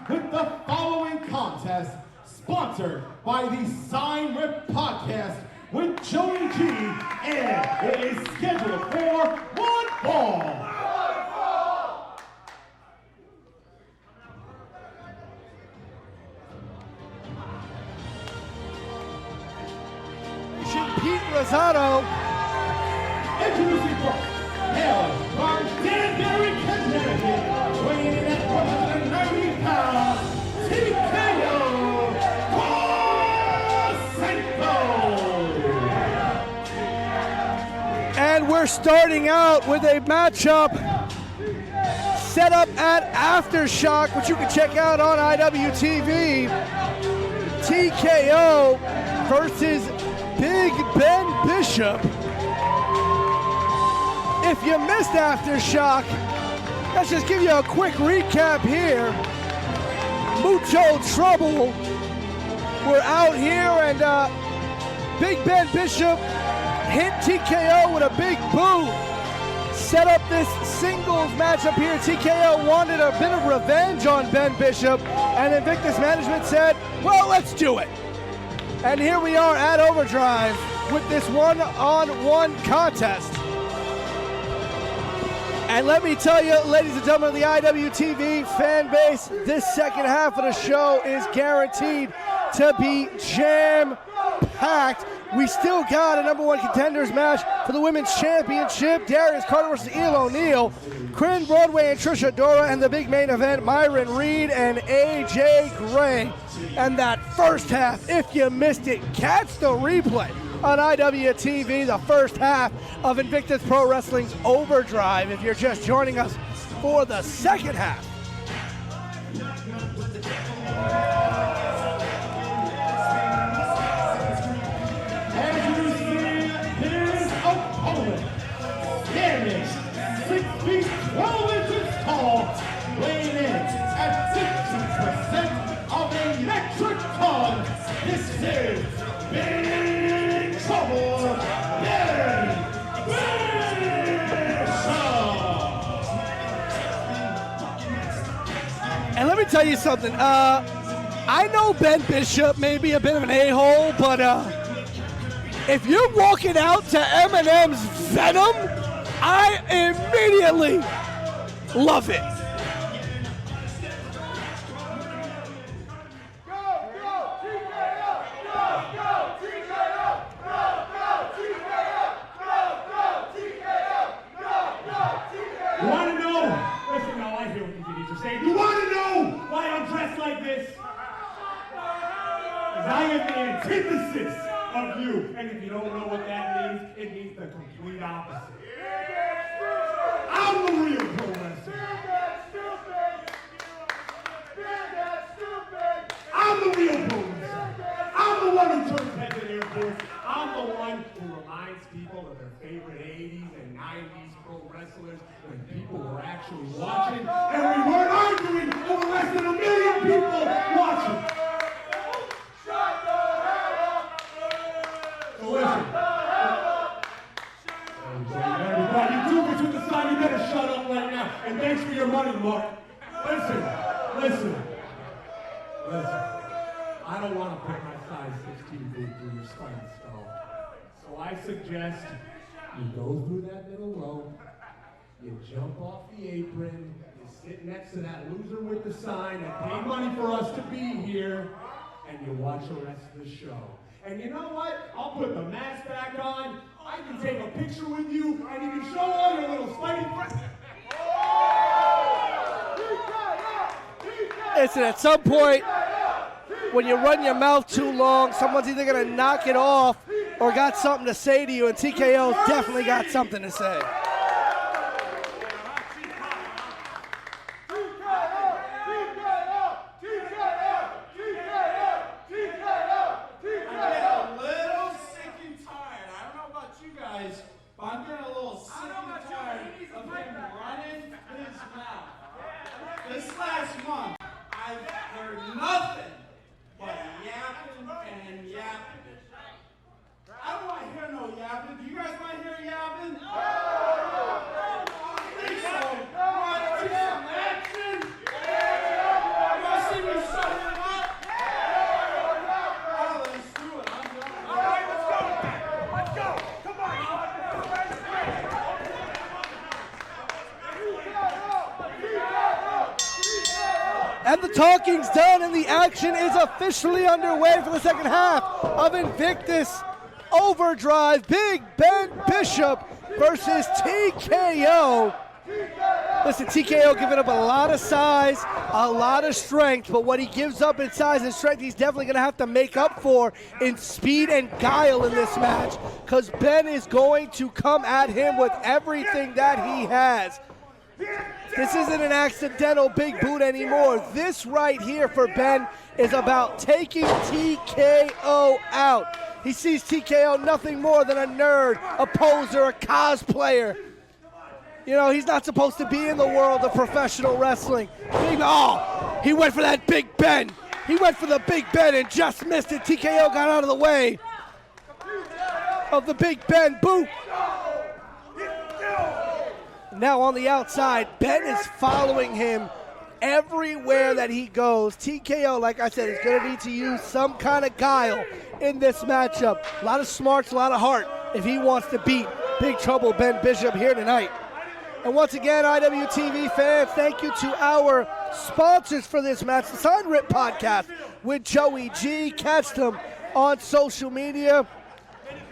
with the following contest, sponsored by the Sign Rip Podcast with Joey G, and it is scheduled for one fall. Pete Rosado. Introducing first, hailing from Danbury, Connecticut, weighing in at 190 pounds, TKO Kocenko. And we're starting out with a matchup set up at Aftershock, which you can check out on IWTV. TKO versus Big Ben Bishop. If you missed Aftershock, let's just give you a quick recap here. Mucho trouble. We're out here and Big Ben Bishop hit TKO with a big boot. Set up this singles matchup here. TKO wanted a bit of revenge on Ben Bishop, and Invictus management said, well, let's do it. And here we are at Overdrive with this one-on-one contest. And let me tell you, ladies and gentlemen of the IWTV fan base, this second half of the show is guaranteed to be jam-packed. We still got a number one contenders match for the women's championship. Darius Carter versus Eel O'Neill. Corinne Broadway and Trisha Dora, and the big main event, Myron Reed and AJ Gray. And that first half, if you missed it, catch the replay on IWTV, the first half of Invictus Pro Wrestling's Overdrive, if you're just joining us for the second half. His opponent, standing 6 feet 12 inches tall, weighing in at 60% of a metric ton. This is Big Trouble, Ben Bishop. And let me tell you something. I know Ben Bishop may be a bit of an a-hole, but if you're walking out to Eminem's Venom, I immediately love it. You want to know? Listen, now I hear what these idiots are saying. You want to know why I'm dressed like this? Because I am the antithesis of you. And if you don't know what that means, it means the complete opposite. I'm the real pro wrestler. I'm the real pro wrestler. I'm the one who turns heads at airports. I'm the one who reminds people of their favorite 80s and 90s pro wrestlers when people were actually watching and we weren't arguing over less than 1 million people watching. So listen. Everybody, you doofus with the sign, you better shut up right now. And thanks for your money, Mark. Listen. I don't want to put my size 16 boot through your spine skull. So I suggest you go through that middle rope, you jump off the apron, you sit next to that loser with the sign that paid money for us to be here, and you watch the rest of the show. And you know what? I'll put the mask back on, I can take a picture with you, and you can show all your little spidey friends. Listen, at some point, when you run your mouth too long, someone's either going to knock it off or got something to say to you, and TKO's definitely got something to say. I'm getting a little sick and tired of him running his mouth. This last month, I've heard nothing but yapping and yapping. I don't want to hear no yapping. Do you guys want to hear yapping? And the talking's done, and the action is officially underway for the second half of Invictus Overdrive. Big Ben Bishop versus TKO. Listen, TKO giving up a lot of size, a lot of strength, but what he gives up in size and strength, he's definitely going to have to make up for in speed and guile in this match, because Ben is going to come at him with everything that he has. This isn't an accidental big boot anymore. This right here for Ben is about taking TKO out. He sees TKO nothing more than a nerd, a poser, a cosplayer. You know, he's not supposed to be in the world of professional wrestling. He went for that Big Ben. He went for the Big Ben and just missed it. TKO got out of the way of the Big Ben boot. Now on the outside, Ben is following him everywhere that he goes. TKO, like I said, is going to need to use some kind of guile in this matchup. A lot of smarts, a lot of heart if he wants to beat Big Trouble Ben Bishop here tonight. And once again, IWTV fans, thank you to our sponsors for this match, the Sign Rip Podcast with Joey G. Catch them on social media,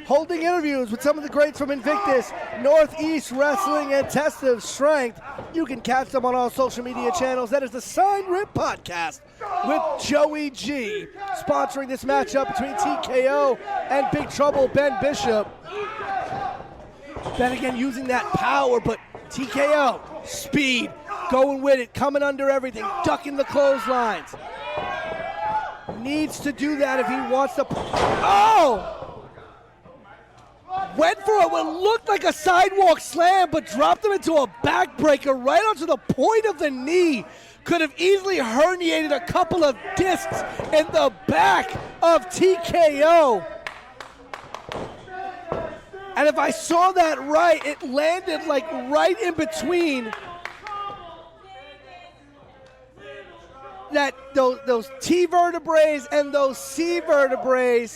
holding interviews with some of the greats from Invictus, Northeast Wrestling, and Test of Strength. You can catch them on all social media channels. That is the Sign Rip Podcast with Joey G, sponsoring this matchup between TKO and Big Trouble Ben Bishop. Then again, using that power, but TKO, speed, going with it, coming under everything, ducking the clotheslines. Needs to do that if he wants to. Oh! Went for what looked like a sidewalk slam, but dropped him into a backbreaker right onto the point of the knee. Could have easily herniated a couple of discs in the back of TKO. And if I saw that right, it landed like right in between those T vertebrae and those C vertebrae.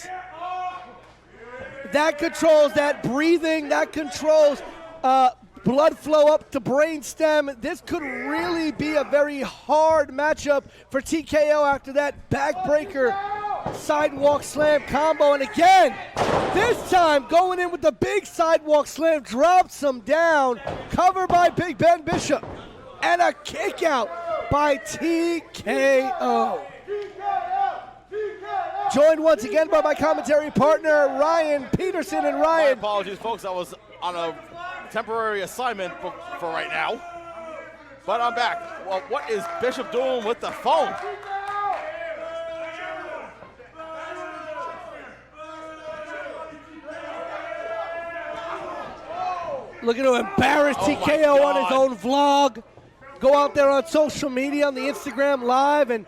That controls that breathing, that controls blood flow up to brainstem. This could really be a very hard matchup for TKO after that backbreaker sidewalk slam combo. And again, this time going in with the big sidewalk slam, drops him down, covered by Big Ben Bishop, and a kick out by TKO. Joined once again by my commentary partner, Ryan Peterson. And Ryan. My apologies, folks. I was on a temporary assignment for right now. But I'm back. Well, what is Bishop doing with the phone? Looking to embarrass TKO on his own vlog. Go out there on social media, on the Instagram Live, and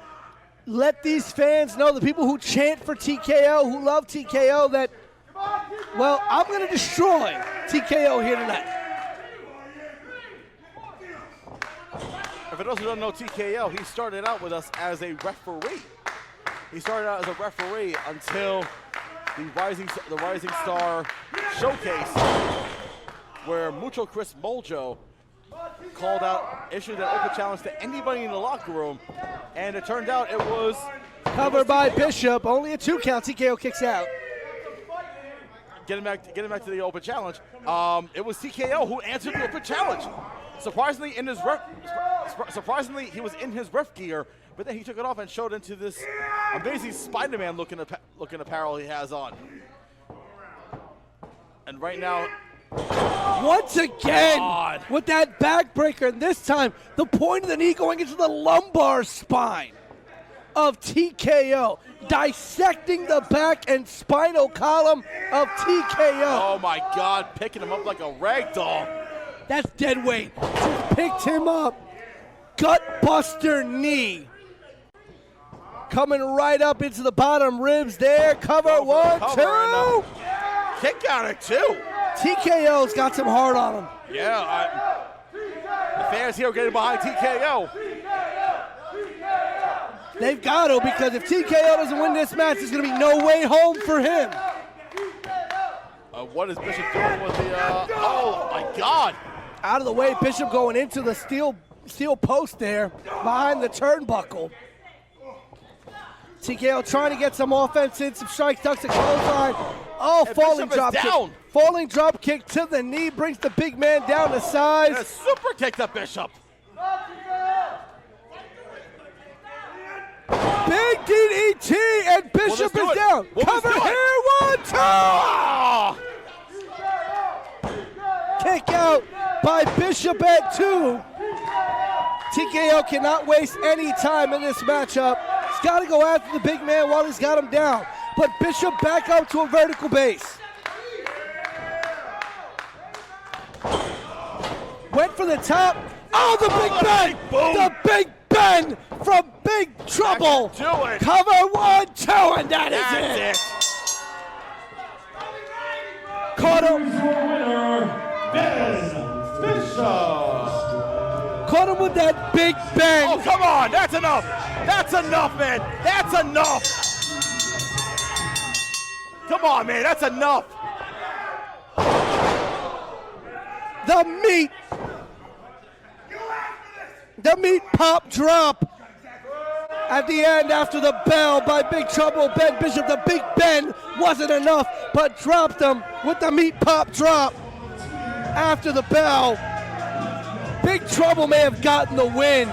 let these fans know, the people who chant for TKO, who love TKO, that, well, I'm going to destroy TKO here tonight. For those who don't know TKO, he started out with us as a referee. He started out as a referee until the Rising Star Showcase, where Mucho Chris Moljo issued an open challenge to anybody in the locker room, and it turned out it was covered by Bishop. Only a 2 count. TKO kicks out. Getting back to the open challenge. It was TKO who answered the open challenge. Surprisingly, he was in his ref gear, but then he took it off and showed into this amazing Spider-Man looking apparel he has on. And right now, once again, with that backbreaker, and this time the point of the knee going into the lumbar spine of TKO, dissecting the back and spinal column of TKO. Oh my God, picking him up like a rag doll. That's dead weight. Just picked him up. Gut buster knee. Coming right up into the bottom ribs there. Cover, 1, 2. Kick out at 2. TKO's got some heart on him. Yeah, the fans here are getting behind TKO. They've got to, because if TKO doesn't win this match, there's going to be no way home for him. What is Bishop doing with the, oh my God. Out of the way, Bishop going into the steel steel post there behind the turnbuckle. TKO trying to get some offense in, some strikes, ducks, a clothesline. Oh, And falling Bishop is drop down. kick. Falling drop kick to the knee brings the big man down to size. And a super kick to Bishop. Big DDT, and Bishop do is it. down. We'll just Cover do it. here, 1, 2. Ah! Kick out by Bishop at 2. TKO cannot waste any time in this matchup. He's got to go after the big man while he's got him down. But Bishop back up to a vertical base. Went for the top. Oh, the Big Ben! boom. The Big Ben from Big Trouble. Do it. Cover 1, 2, and that is That's it. it. Caught him. Caught him with that Big Ben. Oh, come on. That's enough. That's enough, man. That's enough. Come on, man. That's enough. The meat pop drop at the end after the bell by Big Trouble Ben Bishop. The Big Ben wasn't enough, but dropped him with the meat pop drop after the bell. Big Trouble may have gotten the win.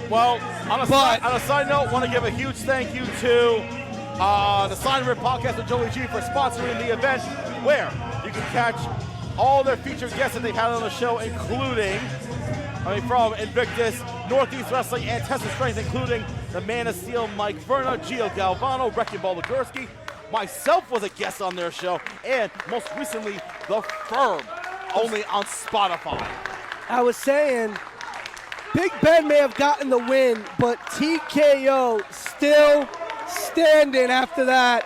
Well, on a side note, want to give a huge thank you to the Sign Rip Podcast with Joey G for sponsoring the event, where you can catch all their featured guests that they've had on the show, including from Invictus, Northeast Wrestling, and Test of Strength, including the Man of Steel, Mike Verna, Gio Galvano, Wrecking Ball Ligursky. Myself was a guest on their show, and most recently, The Firm, only on Spotify. I was saying, Big Ben may have gotten the win, but TKO still standing after that,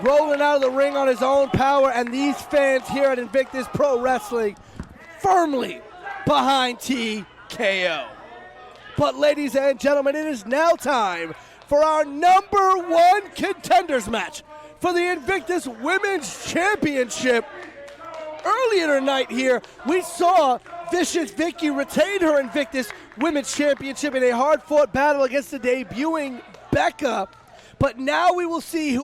rolling out of the ring on his own power, and these fans here at Invictus Pro Wrestling firmly behind TKO. But ladies and gentlemen, it is now time for our #1 contenders match for the Invictus Women's Championship. Earlier tonight here, we saw Vicious Vicky retain her Invictus Women's Championship in a hard-fought battle against the debuting Becca. But now we will see who